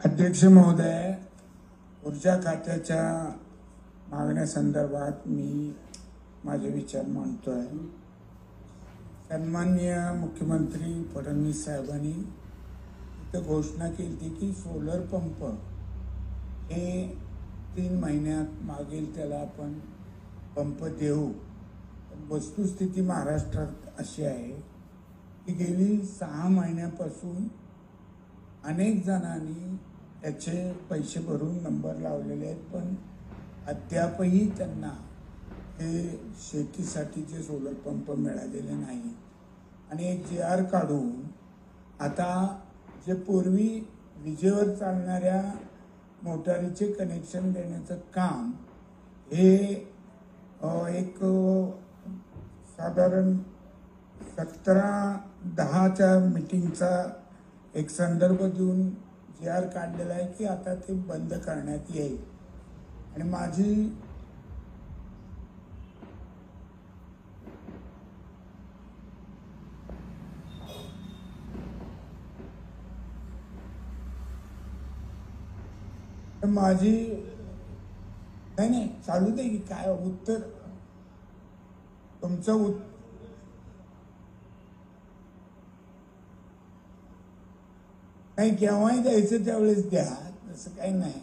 अध्यक्ष महोदय, ऊर्जा खात्याच्या मागण्यासंदर्भात मी माझे विचार मांडतोय। सन्माननीय मुख्यमंत्री फडणवीस साहेबांनी इथं घोषणा केली की सोलर पंप हे 3 महिन्यात मागेल त्याला आपण पंप देऊ। वस्तुस्थिती महाराष्ट्रात अशी आहे की गेली 6 महिन्यापासून अनेक जणांनी त्याचे पैसे भरून नंबर लावलेले आहेत, पण अद्यापही त्यांना हे शेतीसाठीचे सोलर पंप मिळालेले नाही। आणि एक GR काढून आता जे पूर्वी विजेवर चालणाऱ्या मोटारीचे कनेक्शन देण्याचं काम हे एक साधारण 17-10च्या मीटिंगचा एक संदर्भ देऊन GR काढलेला आहे की आता ते बंद करण्यात येईल। आणि माझी नाही चालू दे की काय उत्तर तुमचं नाही केव्हाही द्यायचं त्यावेळेस द्या, तसं काही नाही।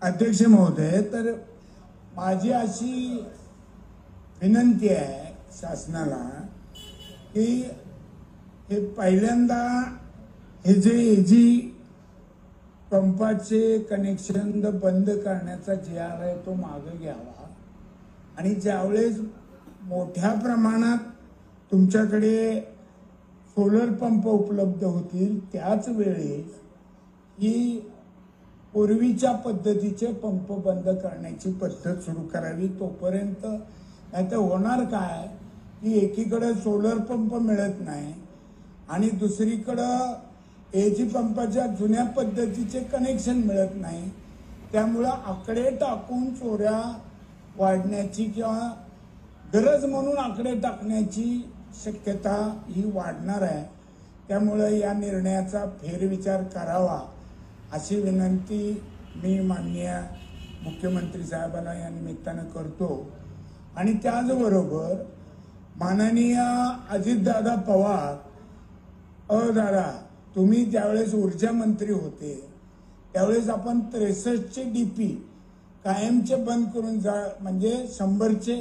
अध्यक्ष महोदय, तर माझी अशी विनंती आहे शासनाला की हे पहिल्यांदा हे जे पंपाचे कनेक्शन बंद करण्याचा GR आहे तो मागे घ्यावा। आणि ज्यावेळेस मोठ्या प्रमाणात तुमच्याकडे सोलर पंप उपलब्ध होतील त्याच वेळेस ही पूर्वीच्या पद्धतीचे पंप बंद करण्याची पद्धत सुरू करावी। तोपर्यंत नाहीतर होणार काय की एकीकडे सोलर पंप मिळत नाही आणि दुसरीकडं एजी पंपाच्या जुन्या पद्धतीचे कनेक्शन मिळत नाही। त्यामुळं आकडे टाकून चोऱ्या वाढण्याची किंवा गरज म्हणून आकडे टाकण्याची शक्यता ही वाढणार आहे। त्यामुळं या निर्णयाचा फेरविचार करावा अशी विनंती मी माननीय मुख्यमंत्री साहेबांना या निमित्तानं करतो। आणि त्याचबरोबर माननीय अजितदादा पवार, दादा तुम्ही त्यावेळेस ऊर्जा मंत्री होते त्यावेळेस आपण 63चे DP कायमचे बंद करून म्हणजे 100चे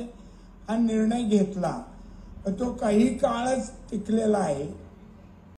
हा निर्णय घेतला, तो काही काळच टिकलेला आहे।